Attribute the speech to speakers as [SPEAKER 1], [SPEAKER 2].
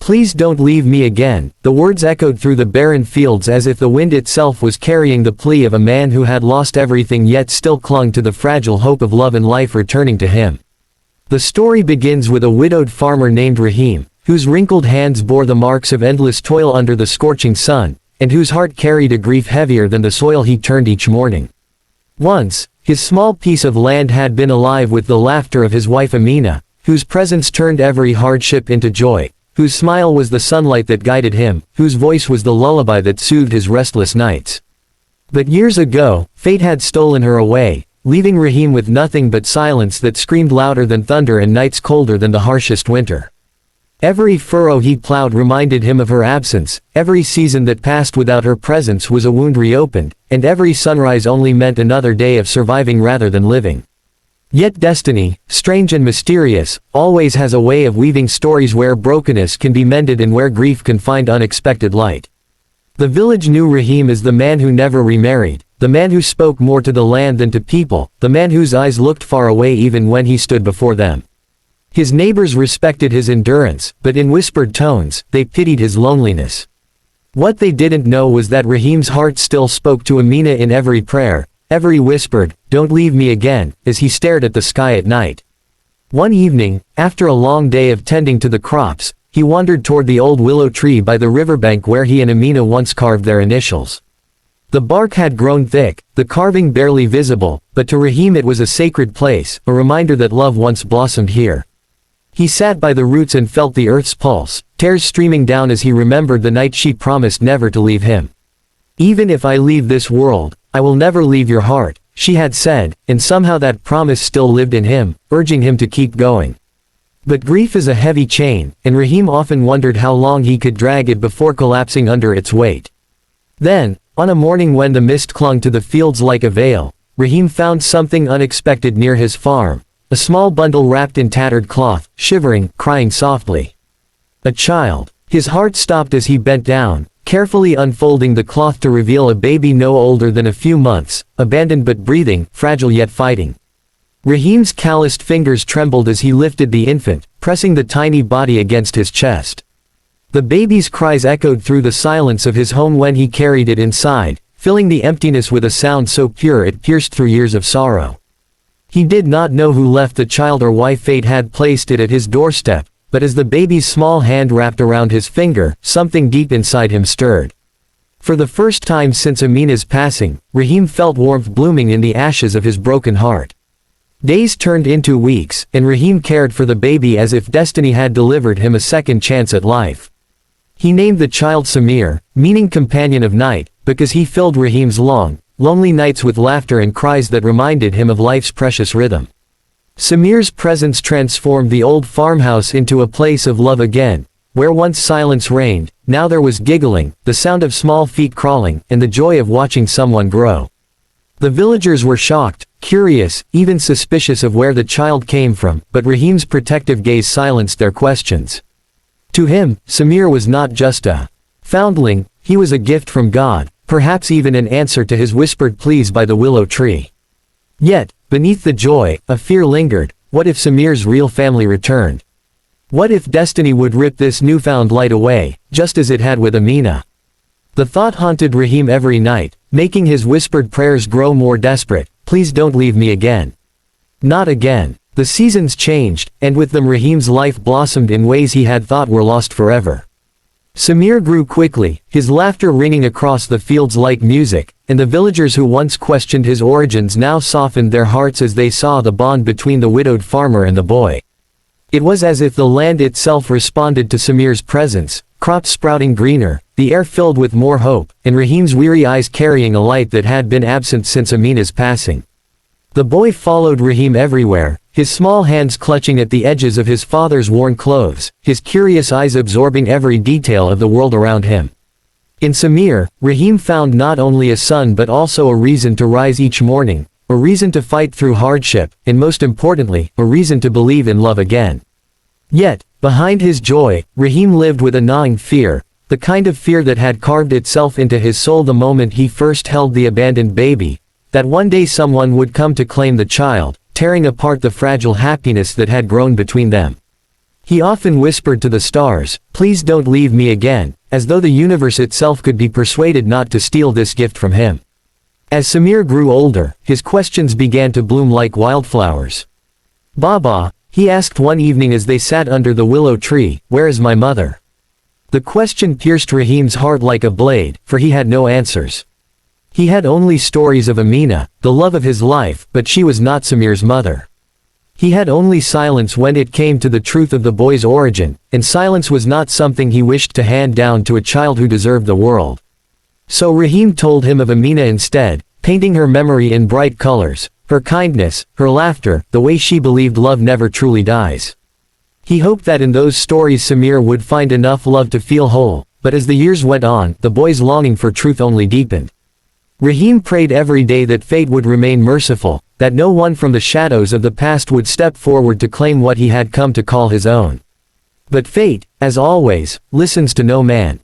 [SPEAKER 1] "Please don't leave me again." The words echoed through the barren fields as if the wind itself was carrying the plea of a man who had lost everything yet still clung to the fragile hope of love and life returning to him. The story begins with a widowed farmer named Rahim, whose wrinkled hands bore the marks of endless toil under the scorching sun, and whose heart carried a grief heavier than the soil he turned each morning. Once, his small piece of land had been alive with the laughter of his wife Amina, whose presence turned every hardship into joy, whose smile was the sunlight that guided him, whose voice was the lullaby that soothed his restless nights. But years ago, fate had stolen her away, leaving Rahim with nothing but silence that screamed louder than thunder and nights colder than the harshest winter. Every furrow he plowed reminded him of her absence, every season that passed without her presence was a wound reopened, and every sunrise only meant another day of surviving rather than living. Yet destiny, strange and mysterious, always has a way of weaving stories where brokenness can be mended and where grief can find unexpected light. The village knew Rahim as the man who never remarried, the man who spoke more to the land than to people, the man whose eyes looked far away even when he stood before them. His neighbors respected his endurance, but in whispered tones, they pitied his loneliness. What they didn't know was that Rahim's heart still spoke to Amina in every prayer, every whispered, "Don't leave me again," as he stared at the sky at night. One evening, after a long day of tending to the crops, he wandered toward the old willow tree by the riverbank where he and Amina once carved their initials. The bark had grown thick, the carving barely visible, but to Rahim it was a sacred place, a reminder that love once blossomed here. He sat by the roots and felt the earth's pulse, tears streaming down as he remembered the night she promised never to leave him. "Even if I leave this world, I will never leave your heart," she had said, and somehow that promise still lived in him, urging him to keep going. But grief is a heavy chain, and Rahim often wondered how long he could drag it before collapsing under its weight. Then, on a morning when the mist clung to the fields like a veil, Rahim found something unexpected near his farm, a small bundle wrapped in tattered cloth, shivering, crying softly. A child. His heart stopped as he bent down, carefully unfolding the cloth to reveal a baby no older than a few months, abandoned but breathing, fragile yet fighting. Rahim's calloused fingers trembled as he lifted the infant, pressing the tiny body against his chest. The baby's cries echoed through the silence of his home when he carried it inside, filling the emptiness with a sound so pure it pierced through years of sorrow. He did not know who left the child or why fate had placed it at his doorstep, but as the baby's small hand wrapped around his finger, something deep inside him stirred. For the first time since Amina's passing, Rahim felt warmth blooming in the ashes of his broken heart. Days turned into weeks, and Rahim cared for the baby as if destiny had delivered him a second chance at life. He named the child Samir, meaning companion of night, because he filled Rahim's long, lonely nights with laughter and cries that reminded him of life's precious rhythm. Samir's presence transformed the old farmhouse into a place of love again, where once silence reigned. Now there was giggling, the sound of small feet crawling, and the joy of watching someone grow. The villagers were shocked, curious, even suspicious of where the child came from, but Rahim's protective gaze silenced their questions. To him, Samir was not just a foundling, he was a gift from God, perhaps even an answer to his whispered pleas by the willow tree. Yet, beneath the joy, a fear lingered. What if Samir's real family returned? What if destiny would rip this newfound light away, just as it had with Amina? The thought haunted Rahim every night, making his whispered prayers grow more desperate. "Please don't leave me again. Not again." The seasons changed, and with them Rahim's life blossomed in ways he had thought were lost forever. Samir grew quickly, his laughter ringing across the fields like music, and the villagers who once questioned his origins now softened their hearts as they saw the bond between the widowed farmer and the boy. It was as if the land itself responded to Samir's presence, crops sprouting greener, the air filled with more hope, and Rahim's weary eyes carrying a light that had been absent since Amina's passing. The boy followed Rahim everywhere, his small hands clutching at the edges of his father's worn clothes, his curious eyes absorbing every detail of the world around him. In Samir, Rahim found not only a son but also a reason to rise each morning, a reason to fight through hardship, and most importantly, a reason to believe in love again. Yet, behind his joy, Rahim lived with a gnawing fear, the kind of fear that had carved itself into his soul the moment he first held the abandoned baby, that one day someone would come to claim the child, tearing apart the fragile happiness that had grown between them. He often whispered to the stars, "Please don't leave me again," as though the universe itself could be persuaded not to steal this gift from him. As Samir grew older, his questions began to bloom like wildflowers. "Baba," he asked one evening as they sat under the willow tree, "where is my mother?" The question pierced Rahim's heart like a blade, for he had no answers. He had only stories of Amina, the love of his life, but she was not Samir's mother. He had only silence when it came to the truth of the boy's origin, and silence was not something he wished to hand down to a child who deserved the world. So Rahim told him of Amina instead, painting her memory in bright colors, her kindness, her laughter, the way she believed love never truly dies. He hoped that in those stories Samir would find enough love to feel whole, but as the years went on, the boy's longing for truth only deepened. Rahim prayed every day that fate would remain merciful, that no one from the shadows of the past would step forward to claim what he had come to call his own. But fate, as always, listens to no man.